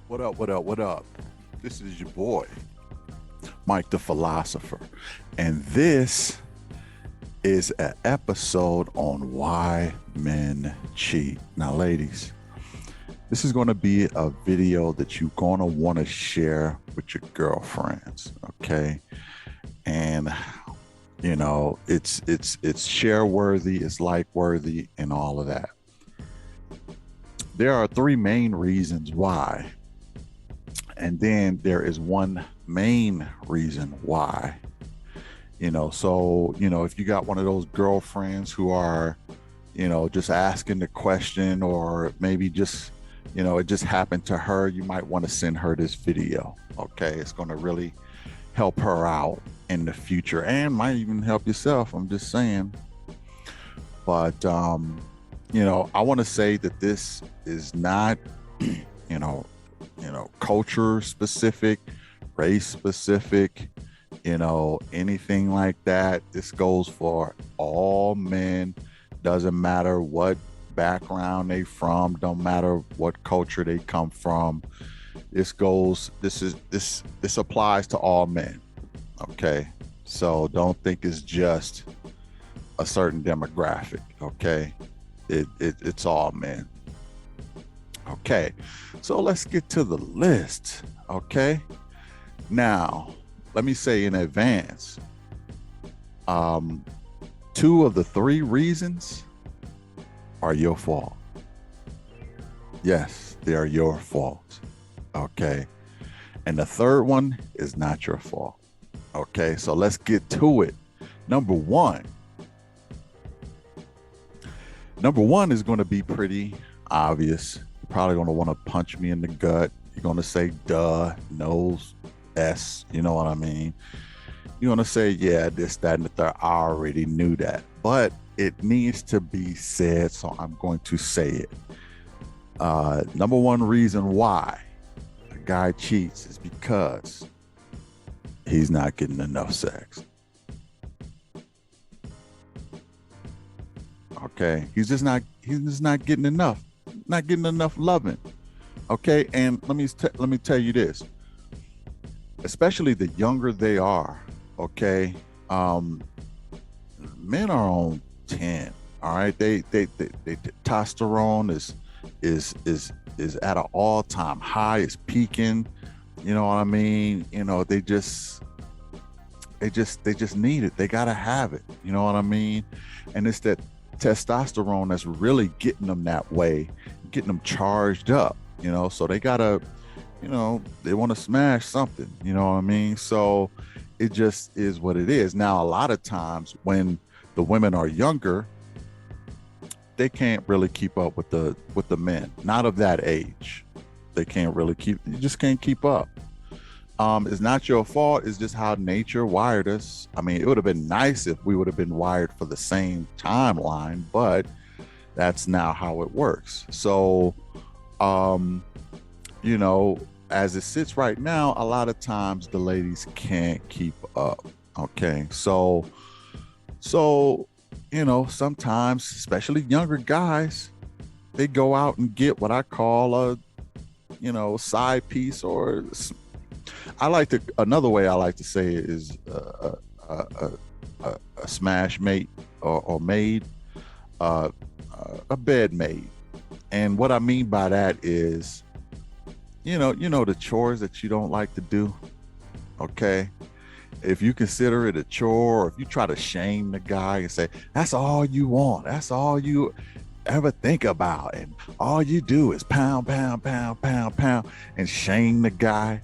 What up, what up, what up? This is your boy, Mike the Philosopher. And this is an episode on why men cheat. Now, ladies, this is going to be a video that you're going to want to share with your girlfriends, okay? And it's share worthy, it's like worthy, and all of that. There are three main reasons why, and then there is one main reason why. If you got one of those girlfriends who are, just asking the question, or maybe just, it just happened to her, you might want to send her this video. Okay, it's going to really help her out in the future, and might even help yourself. I'm just saying. But I want to say that this is not, you know, culture specific, race specific, anything like that. This goes for all men. Doesn't matter what background they from, don't matter what culture they come from. This applies to all men. Okay. So don't think it's just a certain demographic. Okay. It's all men. Okay. So let's get to the list. Okay. Now, let me say in advance, two of the three reasons are your fault. Yes, they are your fault. Okay. And the third one is not your fault. Okay. So let's get to it. Number one is going to be pretty obvious. You're probably going to want to punch me in the gut. You're going to say, duh, nose, S, you know what I mean? You're going to say, yeah, this, that, and the third. I already knew that. But it needs to be said, so I'm going to say it. Number one reason why a guy cheats is because he's not getting enough sex. Okay, he's just not getting enough, not getting enough loving. Okay, and let me tell you this, especially the younger they are. Okay, men are on 10. All right, they testosterone is at an all-time high. It's peaking. You know what I mean? They just need it. They gotta have it. You know what I mean? And it's that testosterone that's really getting them that way, getting them charged up. So they gotta, they want to smash something. You know what I mean? So it just is what it is. Now, a lot of times when the women are younger, they can't really keep up with the men. Not of that age. They can't really you just can't keep up. It's not your fault. It's just how nature wired us. I mean, it would have been nice if we would have been wired for the same timeline, but that's now how it works. So, as it sits right now, a lot of times the ladies can't keep up. Okay. So, sometimes, especially younger guys, they go out and get what I call a, side piece, or another way I like to say it is a smash mate, or maid, a bed maid. And what I mean by that is, the chores that you don't like to do. Okay. If you consider it a chore, or if you try to shame the guy and say, that's all you want, that's all you ever think about, and all you do is pound, pound, pound, pound, pound, and shame the guy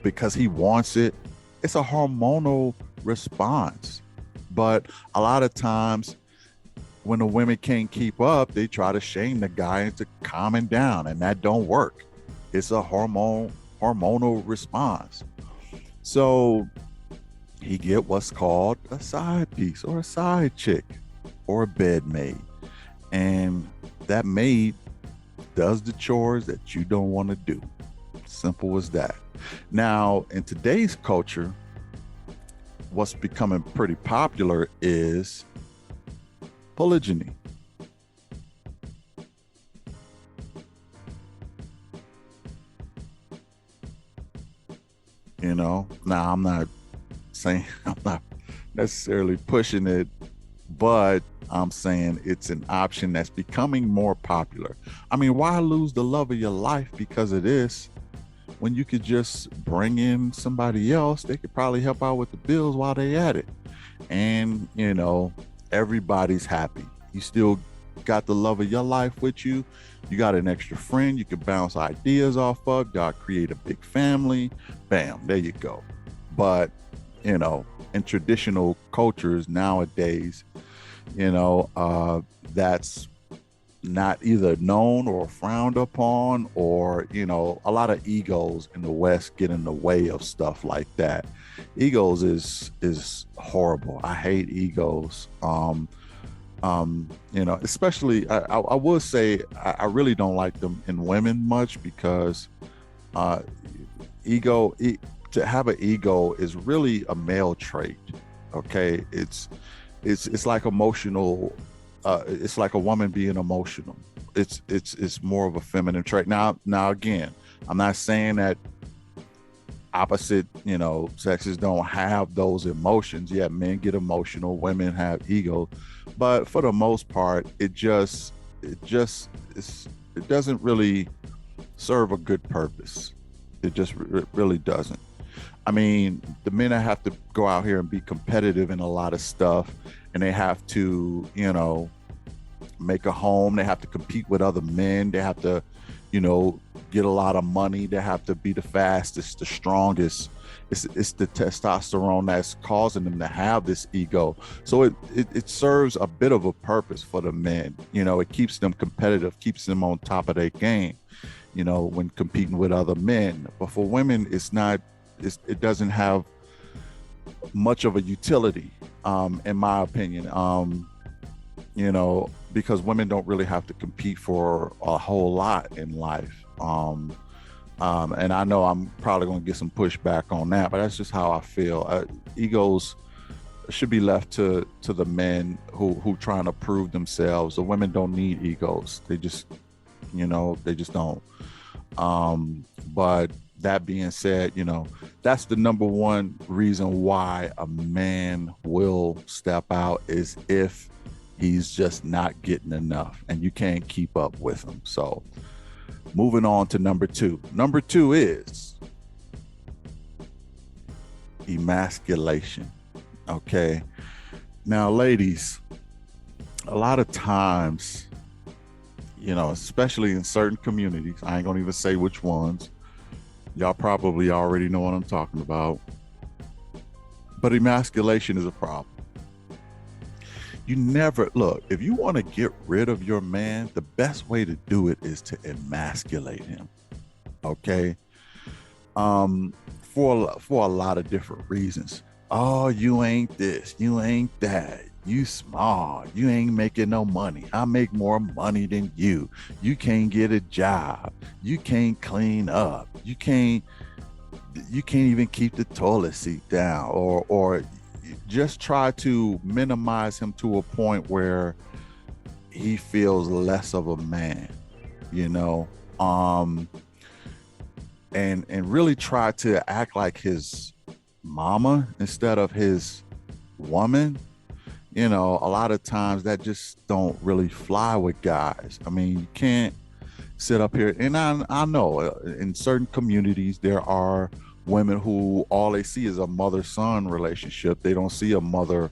because he wants it, it's a hormonal response. But a lot of times when the women can't keep up, they try to shame the guy into calming down, and that don't work. It's a hormonal response. So he get what's called a side piece, or a side chick, or a bed maid. And that maid does the chores that you don't want to do. Simple as that. Now, in today's culture, what's becoming pretty popular is polygyny. Now I'm not saying I'm not necessarily pushing it, but I'm saying it's an option that's becoming more popular. I mean, why lose the love of your life because of this when you could just bring in somebody else? They could probably help out with the bills while they at it. And, everybody's happy. You still got the love of your life with you. You got an extra friend you can bounce ideas off of. Y'all create a big family. Bam, there you go. But, in traditional cultures nowadays, that's not either known or frowned upon, or a lot of egos in the West get in the way of stuff like that. Egos is horrible. I hate egos. Especially I will say I really don't like them in women much, because uh ego to have an ego is really a male trait. Okay, it's like emotional. It's like a woman being emotional. It's more of a feminine trait. Now again, I'm not saying that opposite sexes don't have those emotions. Yeah, men get emotional, women have ego, but for the most part, it doesn't really serve a good purpose. It just really doesn't. I mean, the men that have to go out here and be competitive in a lot of stuff, and they have to, make a home. They have to compete with other men. They have to, get a lot of money. They have to be the fastest, the strongest. It's the testosterone that's causing them to have this ego. So it serves a bit of a purpose for the men. It keeps them competitive, keeps them on top of their game, when competing with other men. But for women, it doesn't have much of a utility, in my opinion. Because women don't really have to compete for a whole lot in life. And I know I'm probably going to get some pushback on that, but that's just how I feel. Egos should be left to the men who trying to prove themselves. The women don't need egos. They just, they just don't. But that being said, that's the number one reason why a man will step out, is if he's just not getting enough and you can't keep up with him. So moving on to number two. Number two is emasculation. Okay. Now, ladies, a lot of times, especially in certain communities, I ain't gonna even say which ones. Y'all probably already know what I'm talking about. But emasculation is a problem. You never look, if you want to get rid of your man, the best way to do it is to emasculate him. Okay. For a lot of different reasons. Oh, you ain't this, you ain't that, you small, you ain't making no money. I make more money than you. You can't get a job. You can't clean up. You can't even keep the toilet seat down, or just try to minimize him to a point where he feels less of a man, and really try to act like his mama instead of his woman. A lot of times that just don't really fly with guys. I mean, you can't sit up here, and I know in certain communities there are women who all they see is a mother-son relationship. They don't see a mother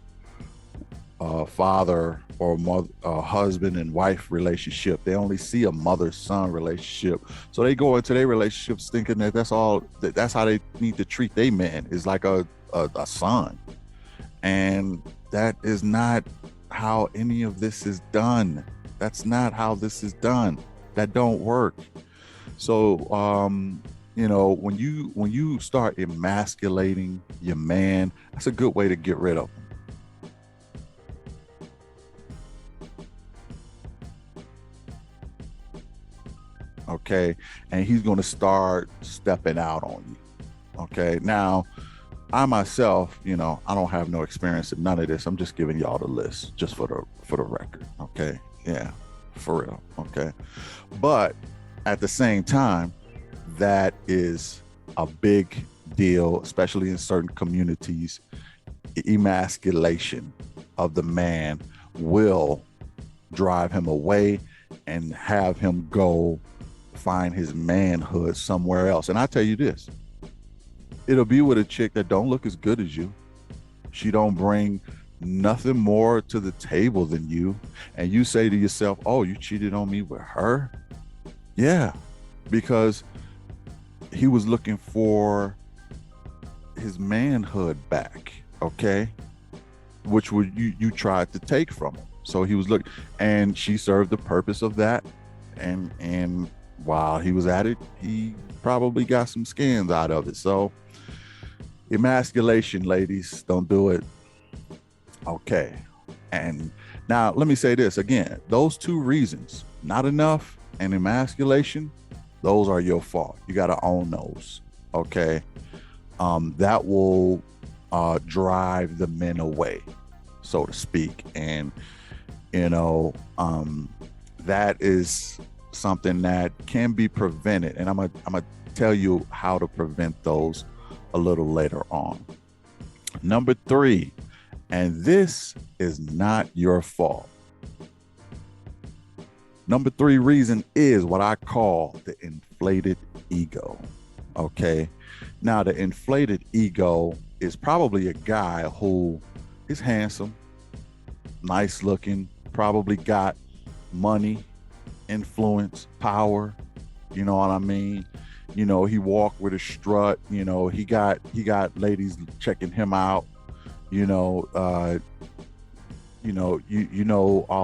father or mother husband and wife relationship. They only see a mother-son relationship. So they go into their relationships thinking that that's how they need to treat their man, is like a son. And that is not how any of this is done. That's not how this is done. That don't work. So when you start emasculating your man, that's a good way to get rid of him. Okay. And he's going to start stepping out on you. Okay. Now, I myself, I don't have no experience in none of this. I'm just giving y'all the list just for the record. Okay. Yeah, for real. Okay. But at the same time, that is a big deal, especially in certain communities. Emasculation of the man will drive him away and have him go find his manhood somewhere else. And I tell you this, it'll be with a chick that don't look as good as you. She don't bring nothing more to the table than you. And you say to yourself, oh, you cheated on me with her? Yeah, because he was looking for his manhood back, okay? Which would you tried to take from him. So he was looking, and she served the purpose of that. And while he was at it, he probably got some skins out of it. So emasculation, ladies, don't do it. Okay. And now let me say this again, those two reasons, not enough and emasculation, those are your fault. You got to own those. Okay. That will drive the men away, so to speak. And, you know, that is something that can be prevented. And I'm gonna tell you how to prevent those a little later on. Number 3, and this is not your fault. Number 3 reason is what I call the inflated ego. Okay. Now, the inflated ego is probably a guy who is handsome, nice looking, probably got money, influence, power. You know what I mean? You know, he walked with a strut. You know, he got ladies checking him out. You know,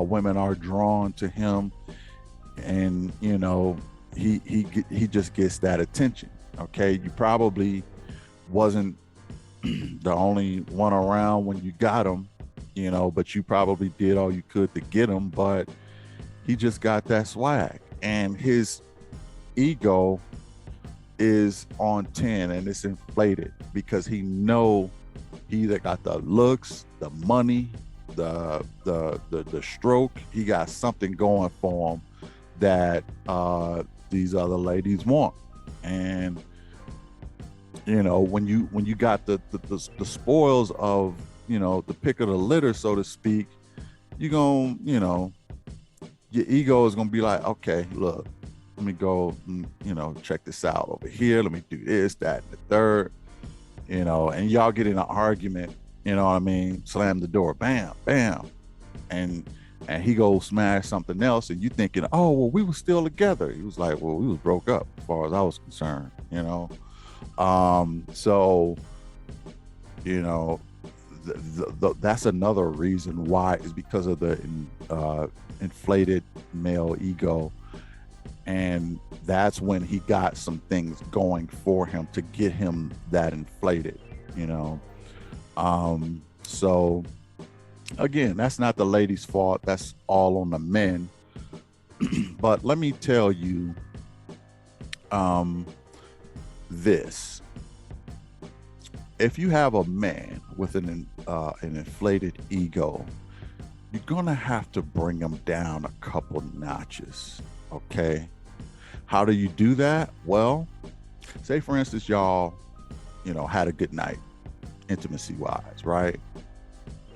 women are drawn to him, and you know, he just gets that attention. Okay, you probably wasn't the only one around when you got him, you know, but you probably did all you could to get him. But he just got that swag, and his ego is on 10, and it's inflated because he either got the looks, the money, the stroke. He got something going for him that these other ladies want. And you know, when you got the spoils of, you know, the pick of the litter, so to speak, you gonna, you know, your ego is gonna be like, okay, look, let me go, you know, check this out over here. Let me do this, that, and the third, you know, and y'all get in an argument, you know what I mean? Slam the door, bam, bam. And he goes smash something else, and you thinking, oh, well, we were still together. He was like, well, we was broke up as far as I was concerned, you know? So, you know, that's another reason why, is because of the inflated male ego. And that's when he got some things going for him to get him that inflated, you know? So again, that's not the lady's fault. That's all on the men. But let me tell you, this: if you have a man with an inflated ego, you're gonna have to bring him down a couple notches. Okay. How do you do that? Well, say for instance, y'all, you know, had a good night, intimacy wise, right?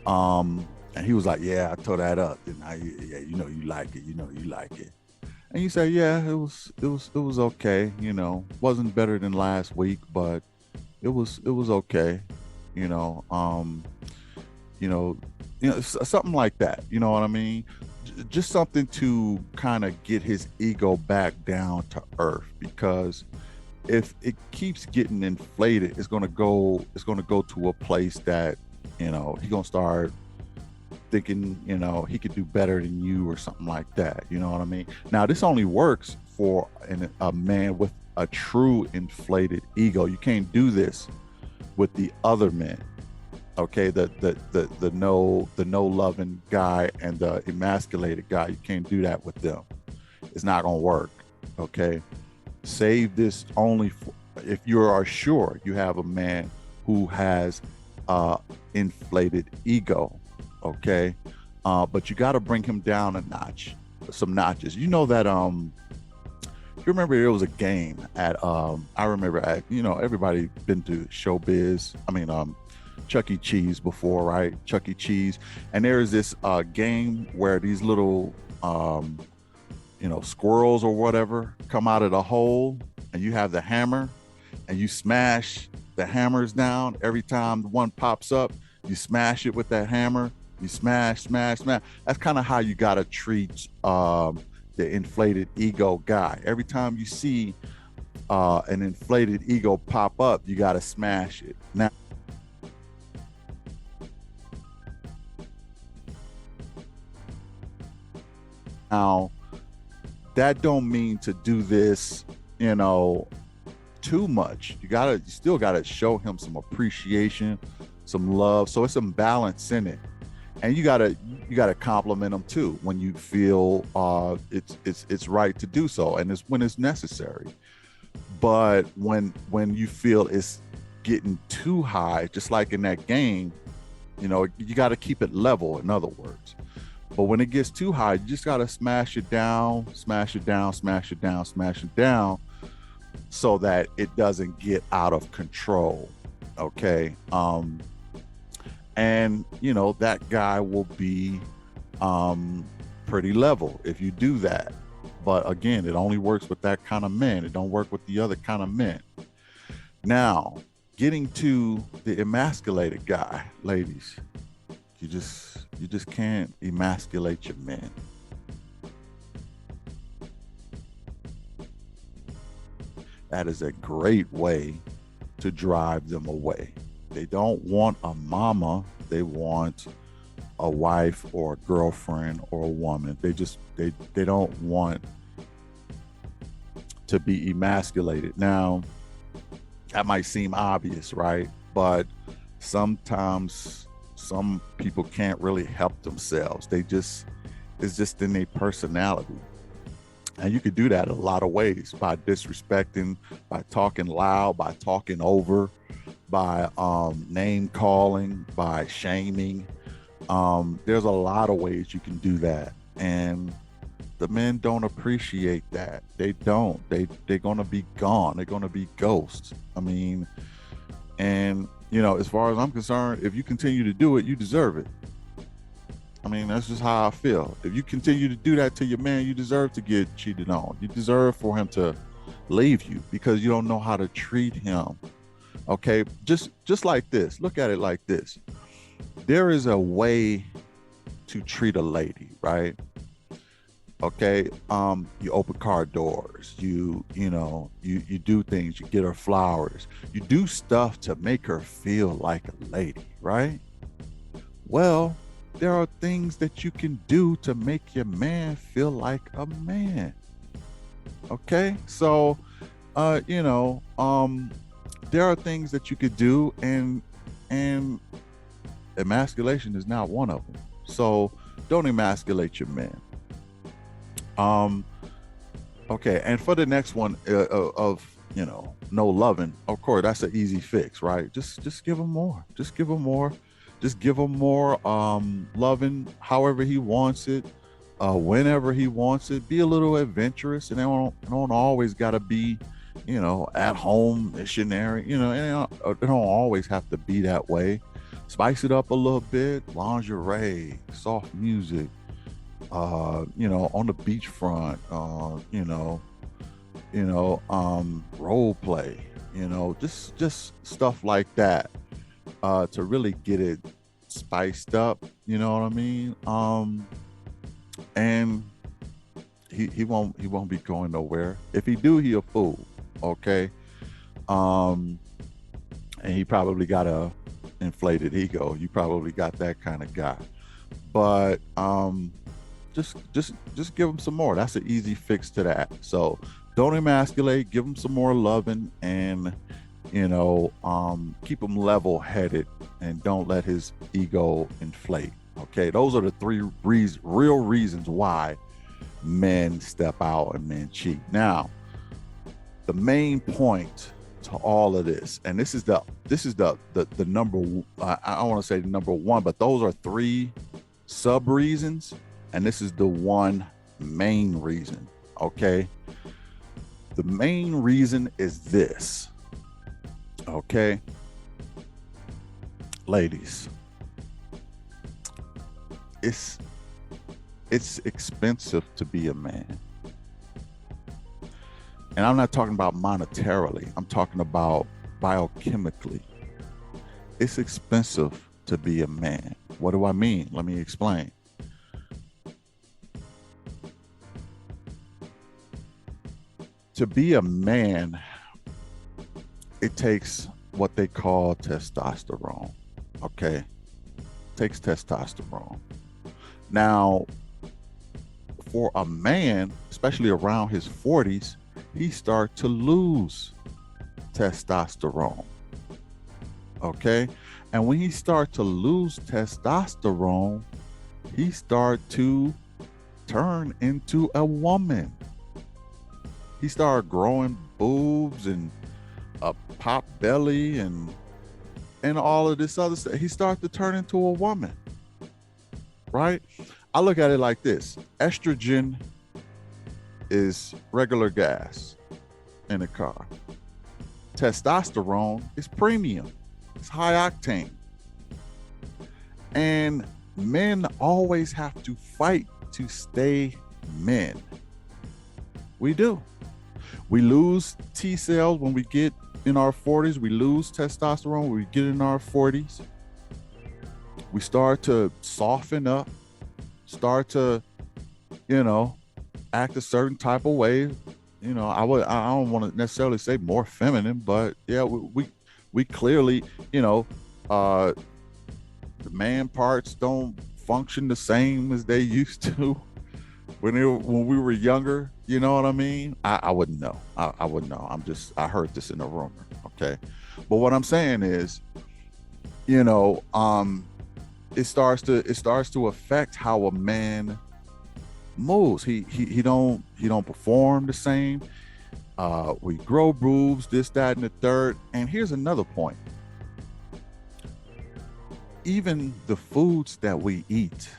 And he was like, yeah, I tore that up. And yeah, you know, you like it, you know, you like it. And you say, yeah, it was okay. You know, wasn't better than last week, but it was okay. You know, something like that. You know what I mean? Just something to kind of get his ego back down to earth, because if it keeps getting inflated, it's going to go to a place that, you know, he's going to start thinking, you know, he could do better than you or something like that. You know what I mean? Now, this only works for a man with a true inflated ego. You can't do this with the other men. Okay, the no loving guy and the emasculated guy, you can't do that with them. It's not gonna work. Okay, save this only for if you are sure you have a man who has inflated ego. Okay, but you got to bring him down a notch, some notches. You know that remember there was a game at I remember at, everybody been to showbiz, I mean Chuck E. Cheese before, right? Chuck E. Cheese. And there is this game where these little squirrels or whatever come out of the hole, and you have the hammer and you smash the hammers down. Every time one pops up, you smash it with that hammer. You smash, smash, smash. That's kind of how you got to treat the inflated ego guy. Every time you see an inflated ego pop up, you got to smash it. Now, that don't mean to do this, too much. You still gotta show him some appreciation, some love. So it's some balance in it. And you gotta compliment him too when you feel it's right to do so, and it's when it's necessary. But when you feel it's getting too high, just like in that game, you got to keep it level, in other words. But when it gets too high, you just got to smash it down, smash it down, smash it down, smash it down, so that it doesn't get out of control. Okay. And that guy will be pretty level if you do that. But again, it only works with that kind of men. It don't work with the other kind of men. Now, getting to the emasculated guy, ladies, you just can't emasculate your men. That is a great way to drive them away. They don't want a mama, they want a wife or a girlfriend or a woman. They don't want to be emasculated. Now, that might seem obvious, right? But sometimes some people can't really help themselves. It's just in their personality. And you could do that a lot of ways: by disrespecting, by talking loud, by talking over, by name calling, by shaming. There's a lot of ways you can do that. And the men don't appreciate that. They don't. They're gonna be gone. They're gonna be ghosts. I mean, and as far as I'm concerned, if you continue to do it, you deserve it. I mean, that's just how I feel. If you continue to do that to your man, you deserve to get cheated on. You deserve for him to leave you because you don't know how to treat him. Okay, just like this. Look at it like this. There is a way to treat a lady, right? Okay, you open car doors, you do things, you get her flowers, you do stuff to make her feel like a lady, right? Well, there are things that you can do to make your man feel like a man. Okay, so there are things that you could do, and emasculation is not one of them. So don't emasculate your men. Um, okay, and for the next one, of no loving, of course, that's an easy fix, right? Just give him more. Just give him more. Just give him more loving, however he wants it, whenever he wants it. Be a little adventurous, and it don't always got to be, at home missionary. It don't always have to be that way. Spice it up a little bit. Lingerie, soft music. On the beachfront, role play, just stuff like that, to really get it spiced up, you know what I mean? And he won't be going nowhere. If he do, he a fool, okay? And he probably got a inflated ego. You probably got that kind of guy. But just give them some more. That's an easy fix to that. So don't emasculate. Give them some more loving, and keep him level headed, and don't let his ego inflate. Okay, those are the three real reasons why men step out and men cheat. Now, the main point to all of this, and this is the number, I don't want to say the number one, but those are three sub reasons, and this is the one main reason. Okay, The main reason is this. Okay, ladies, it's expensive to be a man. And I'm not talking about monetarily. I'm talking about biochemically. It's expensive to be a man. What do I mean? Let me explain. To be a man, it takes what they call testosterone. Okay? It takes testosterone. Now, for a man, especially around his 40s, he starts to lose testosterone. Okay? And when he starts to lose testosterone, he starts to turn into a woman. He started growing boobs and a pop belly and all of this other stuff. He started to turn into a woman. Right? I look at it like this. Estrogen is regular gas in a car. Testosterone is premium. It's high octane. And men always have to fight to stay men. We do. We lose T cells when we get in our 40s. We lose testosterone when we get in our 40s. We start to soften up, start to, act a certain type of way. I don't want to necessarily say more feminine, but yeah, we clearly, the man parts don't function the same as they used to when we were younger. You know what I mean? I wouldn't know. I wouldn't know. I heard this in a rumor. Okay. But what I'm saying is, it starts to affect how a man moves. He don't perform the same. We grow boobs, this, that, and the third. And here's another point. Even the foods that we eat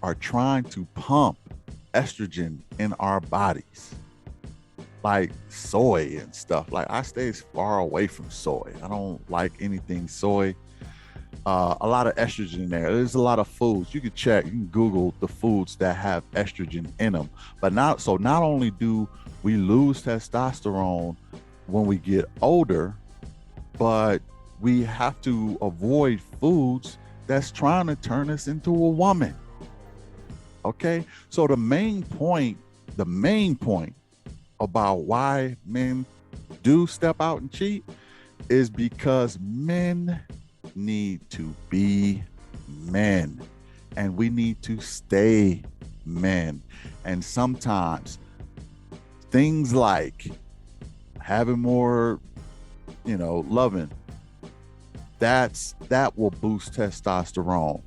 are trying to pump estrogen in our bodies, like soy and stuff. Like, I stay as far away from soy. I don't like anything soy. A lot of estrogen in there. There's a lot of foods you can check. You can Google the foods that have estrogen in them. But not only do we lose testosterone when we get older, but we have to avoid foods that's trying to turn us into a woman. Okay, so the main point about why men do step out and cheat is because men need to be men, and we need to stay men. And sometimes things like having more, loving, that will boost testosterone.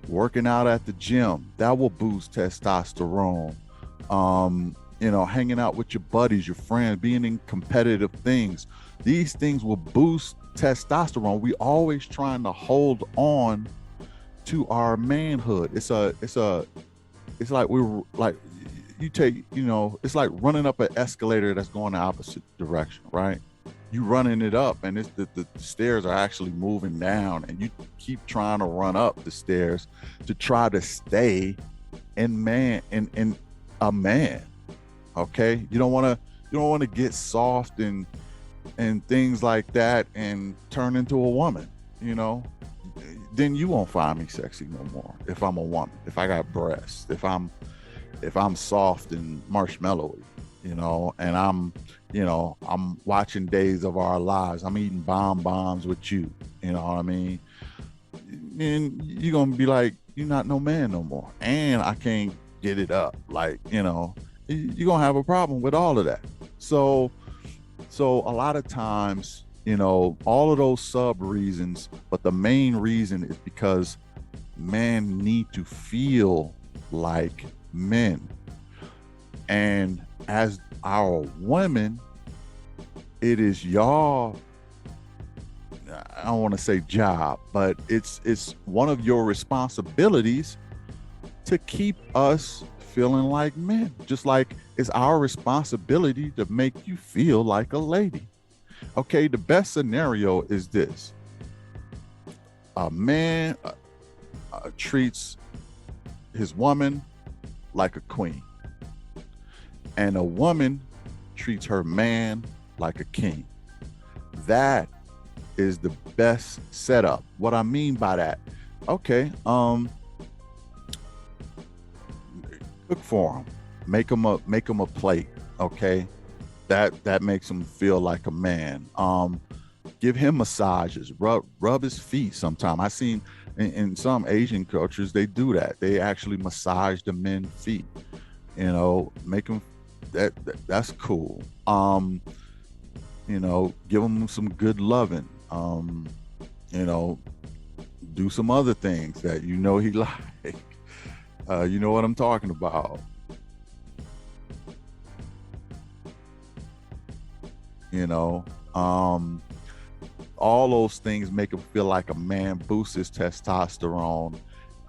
Working out at the gym, that will boost testosterone. Hanging out with your buddies, your friends, being in competitive things. These things will boost testosterone. We always trying to hold on to our manhood. It's like you take, it's like running up an escalator that's going the opposite direction, right? You running it up, and it's the stairs are actually moving down, and you keep trying to run up the stairs to try to stay in a man. Okay, you don't want to get soft and things like that and turn into a woman. Then you won't find me sexy no more. If I'm a woman, if I got breasts, if I'm soft and marshmallowy, and I'm watching Days of Our Lives. I'm eating bonbons with you. You know what I mean? And you're going to be like, you're not no man no more. And I can't get it up. Like, you're going to have a problem with all of that. So a lot of times, all of those sub reasons, but the main reason is because men need to feel like men. And as our women, it is y'all, I don't want to say job, but it's one of your responsibilities to keep us feeling like men, just like it's our responsibility to make you feel like a lady. Okay, the best scenario is this: a man treats his woman like a queen, and a woman treats her man like a king. That is the best setup. What I mean by that, okay, cook for him, make him a plate, okay. That makes him feel like a man. Give him massages, rub his feet. Sometime I seen in some Asian cultures they do that. They actually massage the men's feet. Make them that's cool. Give him some good loving. You know, do some other things that he like. You know what I'm talking about. You know, all those things make him feel like a man, boost his testosterone,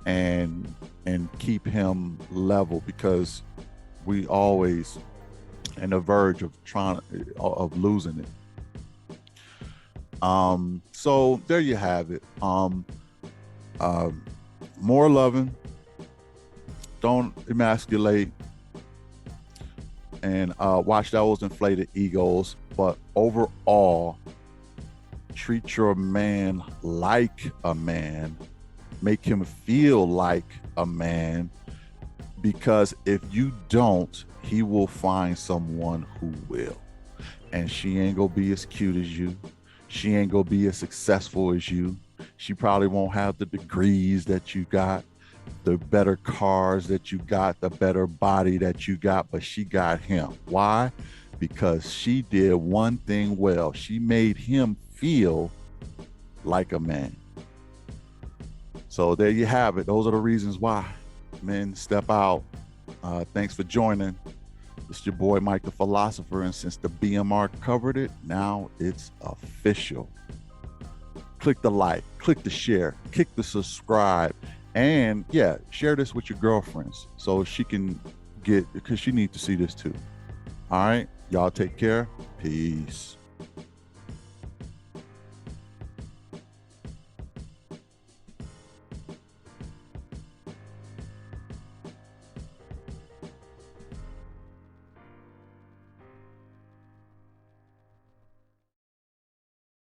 and keep him level, because we always on the verge of losing it. So there you have it. More loving, don't emasculate, and watch those inflated egos. But overall, treat your man like a man, make him feel like a man, because if you don't, he will find someone who will. And she ain't gonna be as cute as you. She ain't gonna be as successful as you. She probably won't have the degrees that you got, the better cars that you got, the better body that you got, but she got him. Why? Because she did one thing well. She made him feel like a man. So there you have it. Those are the reasons why men step out. Thanks for joining. It's your boy Mike the Philosopher, and since the BMR covered it, now it's official. Click the like, click the share, click the subscribe, and yeah, share this with your girlfriends so she can get, because she needs to see this too. All right, y'all take care. Peace.